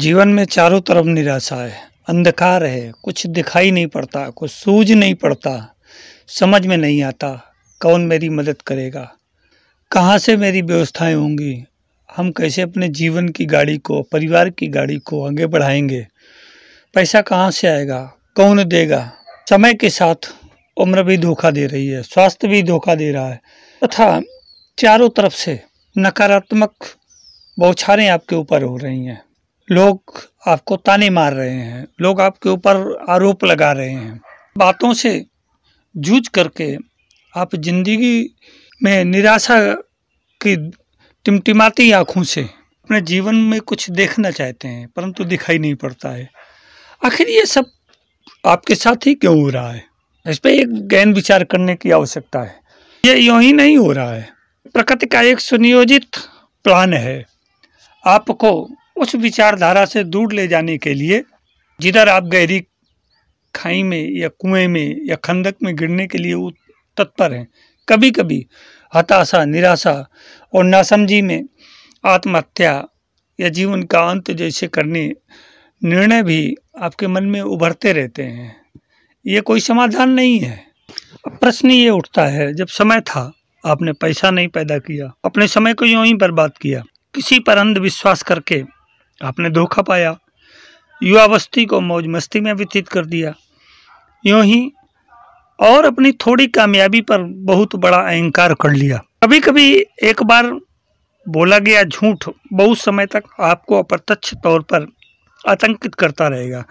जीवन में चारों तरफ निराशा है, अंधकार है, कुछ दिखाई नहीं पड़ता, कुछ सूझ नहीं पड़ता, समझ में नहीं आता कौन मेरी मदद करेगा, कहाँ से मेरी व्यवस्थाएं होंगी, हम कैसे अपने जीवन की गाड़ी को, परिवार की गाड़ी को आगे बढ़ाएंगे, पैसा कहाँ से आएगा, कौन देगा। समय के साथ उम्र भी धोखा दे रही है, स्वास्थ्य भी धोखा दे रहा है तथा चारों तरफ से नकारात्मक बौछारें आपके ऊपर हो रही हैं। लोग आपको ताने मार रहे हैं, लोग आपके ऊपर आरोप लगा रहे हैं। बातों से जूझ करके आप जिंदगी में निराशा की टिमटिमाती आंखों से अपने जीवन में कुछ देखना चाहते हैं, परंतु दिखाई नहीं पड़ता है। आखिर ये सब आपके साथ ही क्यों हो रहा है? इस पर एक गहन विचार करने की आवश्यकता है। ये यूं ही नहीं हो रहा है, प्रकृति का एक सुनियोजित प्लान है आपको उस विचारधारा से दूर ले जाने के लिए जिधर आप गहरी खाई में या कुएं में या खंदक में गिरने के लिए तत्पर हैं। कभी कभी हताशा, निराशा और नासमझी में आत्महत्या या जीवन का अंत जैसे करने निर्णय भी आपके मन में उभरते रहते हैं। ये कोई समाधान नहीं है। अब प्रश्न ये उठता है, जब समय था आपने पैसा नहीं पैदा किया, अपने समय को यूं ही बर्बाद किया, किसी पर अंधविश्वास करके आपने धोखा पाया, युवावस्थी को मौज मस्ती में व्यतीत कर दिया यूं ही, और अपनी थोड़ी कामयाबी पर बहुत बड़ा अहंकार कर लिया। कभी कभी एक बार बोला गया झूठ बहुत समय तक आपको अप्रत्यक्ष तौर पर आतंकित करता रहेगा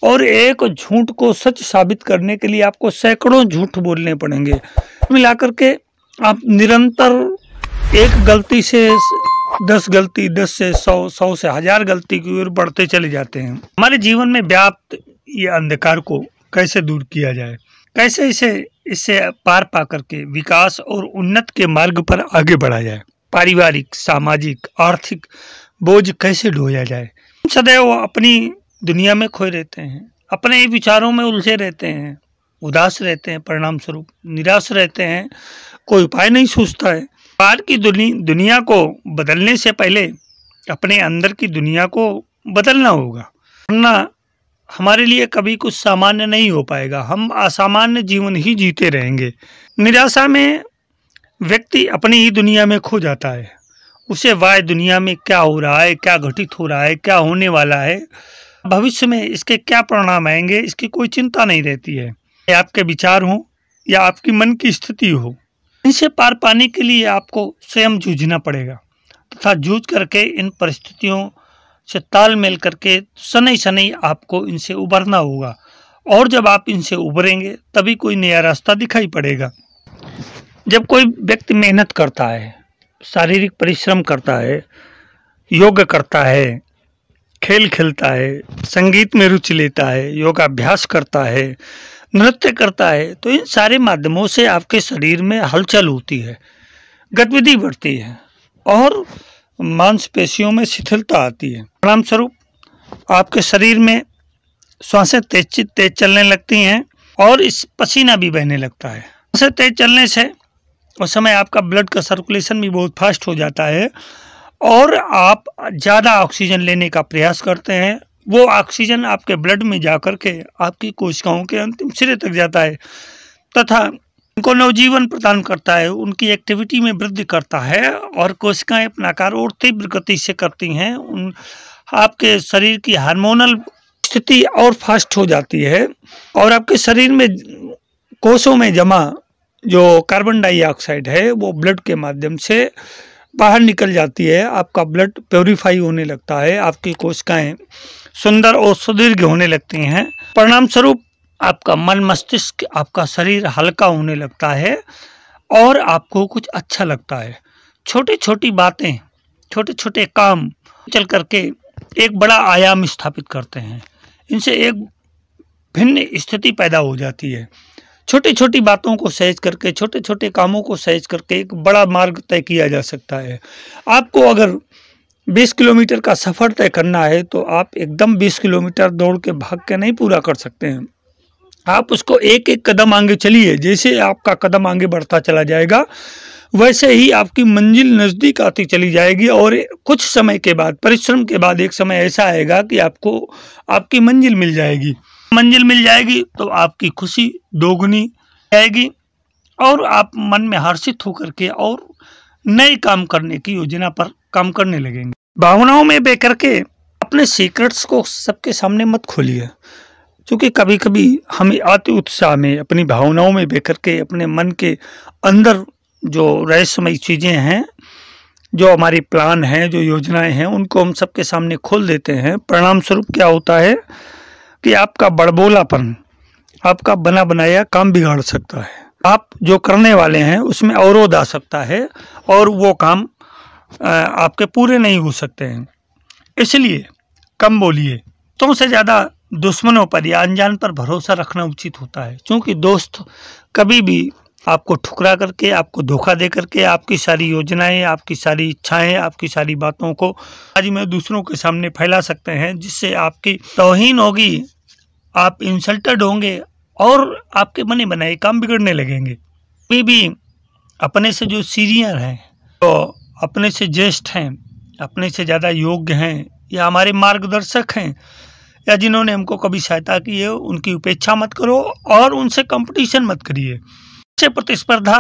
और एक झूठ को सच साबित करने के लिए आपको सैकड़ों झूठ बोलने पड़ेंगे। मिलाकर के आप निरंतर एक गलती से 10 गलती, 10 से 100, 100 से 1000 गलती की ओर बढ़ते चले जाते हैं। हमारे जीवन में व्याप्त ये अंधकार को कैसे दूर किया जाए, कैसे इससे पार पा करके विकास और उन्नत के मार्ग पर आगे बढ़ा जाए, पारिवारिक, सामाजिक, आर्थिक बोझ कैसे ढोया जाए। सदैव अपनी दुनिया में खोए रहते हैं, अपने ही विचारों में उलझे रहते हैं, उदास रहते हैं, परिणाम स्वरूप निराश रहते हैं, कोई उपाय नहीं सूझता है। बाहर की दुनिया को बदलने से पहले अपने अंदर की दुनिया को बदलना होगा, वरना हमारे लिए कभी कुछ सामान्य नहीं हो पाएगा। हम असामान्य जीवन ही जीते रहेंगे। निराशा में व्यक्ति अपनी ही दुनिया में खो जाता है। उसे वाह दुनिया में क्या हो रहा है, क्या घटित हो रहा है, क्या होने वाला है, भविष्य में इसके क्या परिणाम आएंगे, इसकी कोई चिंता नहीं रहती है। या आपके विचार हो या आपकी मन की स्थिति हो, इनसे पार पाने के लिए आपको स्वयं जूझना पड़ेगा तथा जूझ करके इन परिस्थितियों से तालमेल करके शनै शनै आपको इनसे उबरना होगा। और जब आप इनसे उबरेंगे तभी कोई नया रास्ता दिखाई पड़ेगा। जब कोई व्यक्ति मेहनत करता है, शारीरिक परिश्रम करता है, योग करता है, खेल खेलता है, संगीत में रुचि लेता है, योगाभ्यास करता है, नृत्य करता है, तो इन सारे माध्यमों से आपके शरीर में हलचल होती है, गतिविधि बढ़ती है और मांसपेशियों में शिथिलता आती है। परिणाम स्वरूप आपके शरीर में श्वासें तेज चलने लगती हैं और इस पसीना भी बहने लगता है। श्वासें तेज चलने से उस समय आपका ब्लड का सर्कुलेशन भी बहुत फास्ट हो जाता है और आप ज़्यादा ऑक्सीजन लेने का प्रयास करते हैं। वो ऑक्सीजन आपके ब्लड में जाकर के आपकी कोशिकाओं के अंतिम सिरे तक जाता है तथा उनको नवजीवन प्रदान करता है, उनकी एक्टिविटी में वृद्धि करता है और कोशिकाएं अपना कार्य और तीव्र गति से करती हैं। आपके शरीर की हार्मोनल स्थिति और फास्ट हो जाती है और आपके शरीर में कोषों में जमा जो कार्बन डाइऑक्साइड है वो ब्लड के माध्यम से बाहर निकल जाती है। आपका ब्लड प्योरीफाई होने लगता है, आपकी कोशिकाएं सुंदर और सुदीर्घ होने लगती हैं। परिणाम स्वरूप आपका मन, मस्तिष्क, आपका शरीर हल्का होने लगता है और आपको कुछ अच्छा लगता है। छोटी छोटी बातें, छोटे छोटे काम चल करके एक बड़ा आयाम स्थापित करते हैं। इनसे एक भिन्न स्थिति पैदा हो जाती है। छोटी छोटी बातों को सहज करके, छोटे छोटे कामों को सहज करके एक बड़ा मार्ग तय किया जा सकता है। आपको अगर 20 किलोमीटर का सफ़र तय करना है तो आप एकदम 20 किलोमीटर दौड़ के भाग के नहीं पूरा कर सकते हैं। आप उसको एक एक कदम आगे चलिए। जैसे आपका कदम आगे बढ़ता चला जाएगा वैसे ही आपकी मंजिल नज़दीक आती चली जाएगी और कुछ समय के बाद, परिश्रम के बाद एक समय ऐसा आएगा कि आपको आपकी मंजिल मिल जाएगी। मंजिल मिल जाएगी तो आपकी खुशी दोगुनी जाएगी और आप मन में हर्षित होकर के और नए काम करने की योजना पर काम करने लगेंगे। भावनाओं में बह करके अपने सीक्रेट्स को सबके सामने मत खोलिए, क्योंकि कभी कभी हम अति उत्साह में अपनी भावनाओं में बह करके अपने मन के अंदर जो रहस्यमयी चीज़ें हैं, जो हमारी प्लान हैं, जो योजनाएं हैं, उनको हम सबके सामने खोल देते हैं। परिणाम स्वरूप क्या होता है कि आपका बड़बोलापन आपका बना बनाया काम बिगाड़ सकता है। आप जो करने वाले हैं उसमें अवरोध आ सकता है और वो काम आपके पूरे नहीं हो सकते हैं। इसलिए कम बोलिए। दोस्तों से ज़्यादा दुश्मनों पर या अनजान पर भरोसा रखना उचित होता है, क्योंकि दोस्त कभी भी आपको ठुकरा करके, आपको धोखा दे करके आपकी सारी योजनाएं, आपकी सारी इच्छाएं, आपकी सारी बातों को आज में दूसरों के सामने फैला सकते हैं, जिससे आपकी तौहीन होगी, आप इंसल्टेड होंगे और आपके बने बनाए काम बिगड़ने लगेंगे। कभी भी अपने से जो सीनियर हैं, तो अपने से ज्येष्ठ हैं, अपने से ज़्यादा योग्य हैं या हमारे मार्गदर्शक हैं या जिन्होंने हमको कभी सहायता की है, उनकी उपेक्षा मत करो और उनसे कंपटीशन मत करिए। से प्रतिस्पर्धा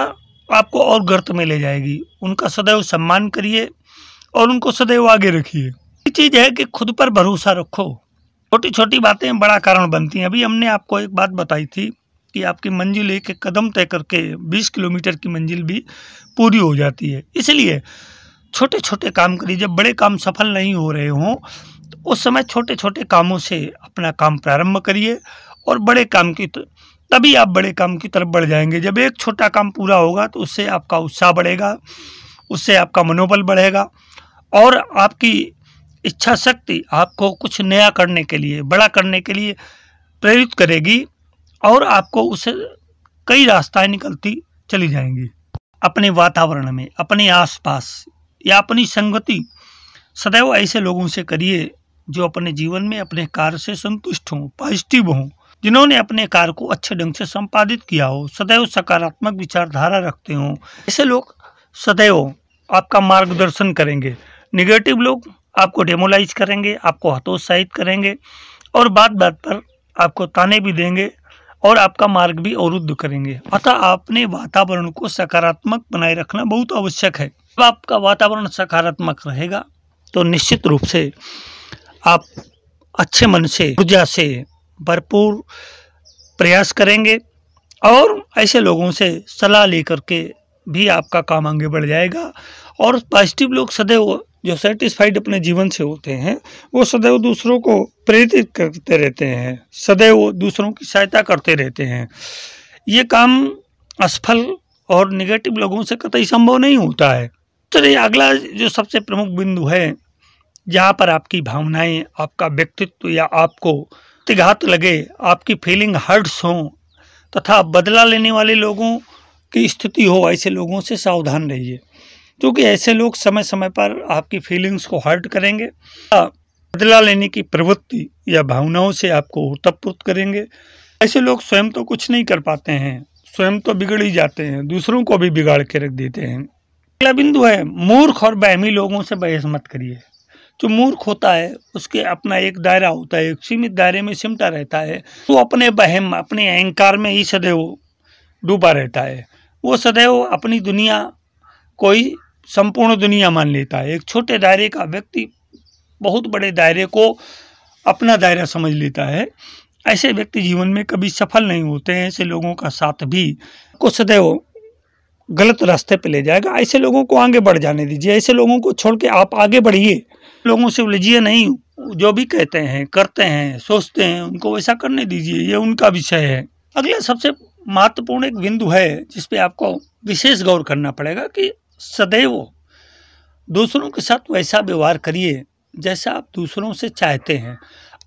आपको और गर्त में ले जाएगी। उनका सदैव सम्मान करिए और उनको सदैव आगे रखिए। ये चीज़ है कि खुद पर भरोसा रखो। छोटी छोटी बातें बड़ा कारण बनती हैं। अभी हमने आपको एक बात बताई थी कि आपकी मंजिल एक एक कदम तय करके 20 किलोमीटर की मंजिल भी पूरी हो जाती है। इसलिए छोटे छोटे काम करिए। जब बड़े काम सफल नहीं हो रहे हों तो उस समय छोटे छोटे कामों से अपना काम प्रारंभ करिए और बड़े काम की तभी आप बड़े काम की तरफ बढ़ जाएंगे। जब एक छोटा काम पूरा होगा तो उससे आपका उत्साह बढ़ेगा, उससे आपका मनोबल बढ़ेगा और आपकी इच्छा शक्ति आपको कुछ नया करने के लिए, बड़ा करने के लिए प्रेरित करेगी और आपको उससे कई रास्ताएं निकलती चली जाएंगी। अपने वातावरण में, अपने आसपास या अपनी संगति सदैव ऐसे लोगों से करिए जो अपने जीवन में अपने कार्य से संतुष्ट हों, पॉजिटिव हों, जिन्होंने अपने कार्य को अच्छे ढंग से संपादित किया हो, सदैव सकारात्मक विचारधारा रखते हों। ऐसे लोग सदैव आपका मार्गदर्शन करेंगे। निगेटिव लोग आपको डेमोलाइज करेंगे, आपको हतोत्साहित करेंगे और बात बात पर आपको ताने भी देंगे और आपका मार्ग भी अवरुद्ध करेंगे। अतः अपने वातावरण को सकारात्मक बनाए रखना बहुत आवश्यक है। जब आपका वातावरण सकारात्मक रहेगा तो निश्चित रूप से आप अच्छे मन से, ऊर्जा से भरपूर प्रयास करेंगे और ऐसे लोगों से सलाह लेकर के भी आपका काम आगे बढ़ जाएगा। और पॉजिटिव लोग सदैव जो सेटिस्फाइड अपने जीवन से होते हैं, वो सदैव दूसरों को प्रेरित करते रहते हैं, सदैव दूसरों की सहायता करते रहते हैं। ये काम असफल और निगेटिव लोगों से कतई संभव नहीं होता है। चलिए अगला जो सबसे प्रमुख बिंदु है, जहाँ पर आपकी भावनाएं, आपका व्यक्तित्व या आपको घात लगे, आपकी फीलिंग हर्ट्स हों तथा बदला लेने वाले लोगों की स्थिति हो, ऐसे लोगों से सावधान रहिए, क्योंकि ऐसे लोग समय समय पर आपकी फीलिंग्स को हर्ट करेंगे, बदला लेने की प्रवृत्ति या भावनाओं से आपको उत्तप्त करेंगे। ऐसे लोग स्वयं तो कुछ नहीं कर पाते हैं, स्वयं तो बिगड़ ही जाते हैं, दूसरों को भी बिगाड़ के रख देते हैं। अगला बिंदु है, मूर्ख और बहमी लोगों से बहस मत करिए। जो मूर्ख होता है उसके अपना एक दायरा होता है, एक सीमित दायरे में सिमटा रहता है। वो अपने बहम, अपने अहंकार में ही सदैव डूबा रहता है। वो सदैव अपनी दुनिया को ही संपूर्ण दुनिया मान लेता है। एक छोटे दायरे का व्यक्ति बहुत बड़े दायरे को अपना दायरा समझ लेता है। ऐसे व्यक्ति जीवन में कभी सफल नहीं होते हैं। ऐसे लोगों का साथ भी को सदैव गलत रास्ते पे ले जाएगा। ऐसे लोगों को आगे बढ़ जाने दीजिए। ऐसे लोगों को छोड़ के आप आगे बढ़िए। लोगों से उलझिए नहीं। जो भी कहते हैं, करते हैं, सोचते हैं, उनको वैसा करने दीजिए, ये उनका विषय है। अगला सबसे महत्वपूर्ण एक बिंदु है जिस पे आपको विशेष गौर करना पड़ेगा कि सदैव दूसरों के साथ वैसा व्यवहार करिए जैसा आप दूसरों से चाहते हैं।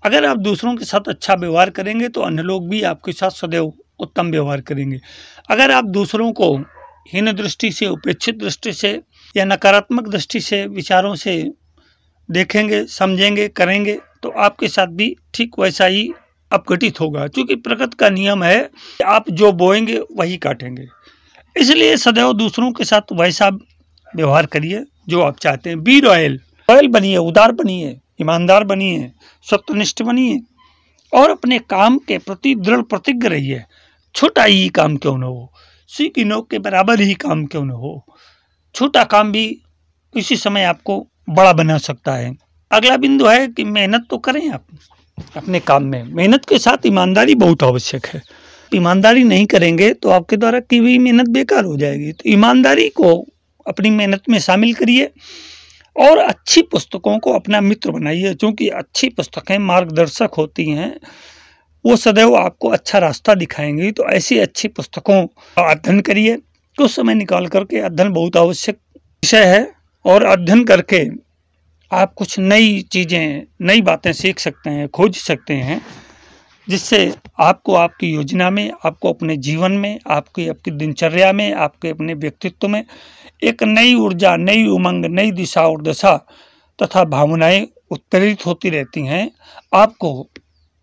अगर आप दूसरों के साथ अच्छा व्यवहार करेंगे तो अन्य लोग भी आपके साथ सदैव उत्तम व्यवहार करेंगे। अगर आप दूसरों को हीन दृष्टि से, उपेक्षित दृष्टि से या नकारात्मक दृष्टि से, विचारों से देखेंगे, समझेंगे, करेंगे तो आपके साथ भी ठीक वैसा ही अपघटित होगा। क्योंकि प्रकृति का नियम है कि आप जो बोएंगे वही काटेंगे। इसलिए सदैव दूसरों के साथ वैसा व्यवहार करिए जो आप चाहते हैं। बी रॉयल, रॉयल बनिए, उदार बनिए, ईमानदार बनिए, सत्यनिष्ठ बनिए और अपने काम के प्रति दृढ़ प्रतिज्ञ रहिए। छोटा ही काम क्यों न हो, सी की नोक के बराबर ही काम क्यों न हो, छोटा काम भी किसी समय आपको बड़ा बना सकता है। अगला बिंदु है कि मेहनत तो करें आप अपने काम में, मेहनत के साथ ईमानदारी बहुत आवश्यक है। ईमानदारी नहीं करेंगे तो आपके द्वारा की हुई मेहनत बेकार हो जाएगी। तो ईमानदारी को अपनी मेहनत में शामिल करिए और अच्छी पुस्तकों को अपना मित्र बनाइए, क्योंकि अच्छी पुस्तकें मार्गदर्शक होती हैं, वो सदैव आपको अच्छा रास्ता दिखाएंगी। तो ऐसी अच्छी पुस्तकों का अध्ययन करिए। कुछ समय निकाल करके अध्ययन बहुत आवश्यक विषय है और अध्ययन करके आप कुछ नई चीज़ें, नई बातें सीख सकते हैं, खोज सकते हैं, जिससे आपको आपकी योजना में, आपको अपने जीवन में, आपकी दिनचर्या में, आपके अपने व्यक्तित्व में एक नई ऊर्जा, नई उमंग, नई दिशा और दशा तथा भावनाएं उत्प्रेरित होती रहती हैं। आपको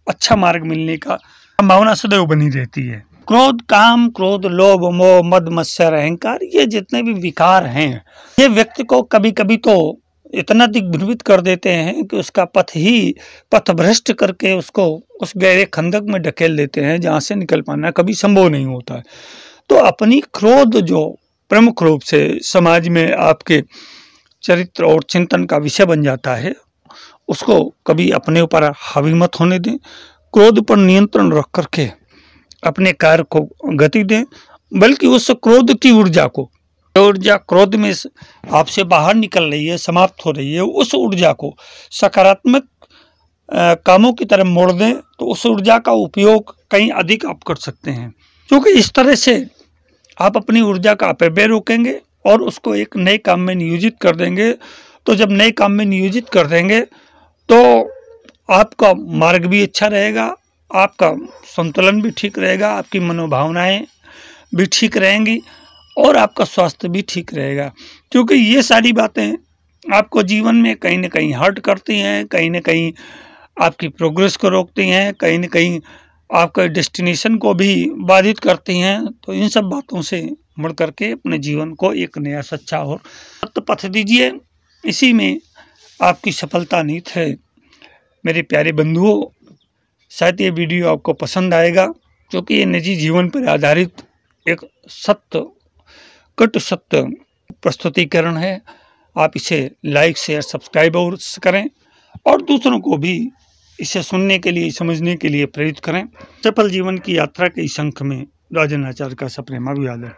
अच्छा मार्ग मिलने का संभावना सदैव बनी रहती है। क्रोध, काम, क्रोध, लोभ, मोह, मद, मत्सर, अहंकार, ये जितने भी विकार हैं, ये व्यक्ति को कभी कभी तो इतना दिग्भ्रमित कर देते हैं कि उसका पथ भ्रष्ट करके उसको उस गहरे खंदक में ढकेल देते हैं जहाँ से निकल पाना कभी संभव नहीं होता है। तो अपनी क्रोध जो प्रमुख रूप से समाज में आपके चरित्र और चिंतन का विषय बन जाता है, उसको कभी अपने ऊपर हावी मत होने दें। क्रोध पर नियंत्रण रख करके अपने कार्य को गति दें, बल्कि उस क्रोध की ऊर्जा को, ऊर्जा क्रोध में आपसे बाहर निकल रही है, समाप्त हो रही है, उस ऊर्जा को सकारात्मक कामों की तरफ मोड़ दें। तो उस ऊर्जा का उपयोग कहीं अधिक आप कर सकते हैं, क्योंकि इस तरह से आप अपनी ऊर्जा का अपव्यय रोकेंगे और उसको एक नए काम में नियोजित कर देंगे। तो जब नए काम में नियोजित कर देंगे तो आपका मार्ग भी अच्छा रहेगा, आपका संतुलन भी ठीक रहेगा, आपकी मनोभावनाएं भी ठीक रहेंगी और आपका स्वास्थ्य भी ठीक रहेगा। क्योंकि ये सारी बातें आपको जीवन में कहीं ना कहीं हर्ट करती हैं, कहीं ना कहीं आपकी प्रोग्रेस को रोकती हैं, कहीं ना कहीं आपका डेस्टिनेशन को भी बाधित करती हैं। तो इन सब बातों से मुड़ करके अपने जीवन को एक नया सच्चा और सत्य पथ दीजिए। इसी में आपकी सफलता निहित है। मेरे प्यारे बंधुओं, शायद ये वीडियो आपको पसंद आएगा, क्योंकि ये निजी जीवन पर आधारित एक कट सत्य प्रस्तुतिकरण है। आप इसे लाइक, शेयर, सब्सक्राइब और करें और दूसरों को भी इसे सुनने के लिए, समझने के लिए प्रेरित करें। सफल जीवन की यात्रा के इस अंक में राजन आचार्य का सप्रेम अभिवादन।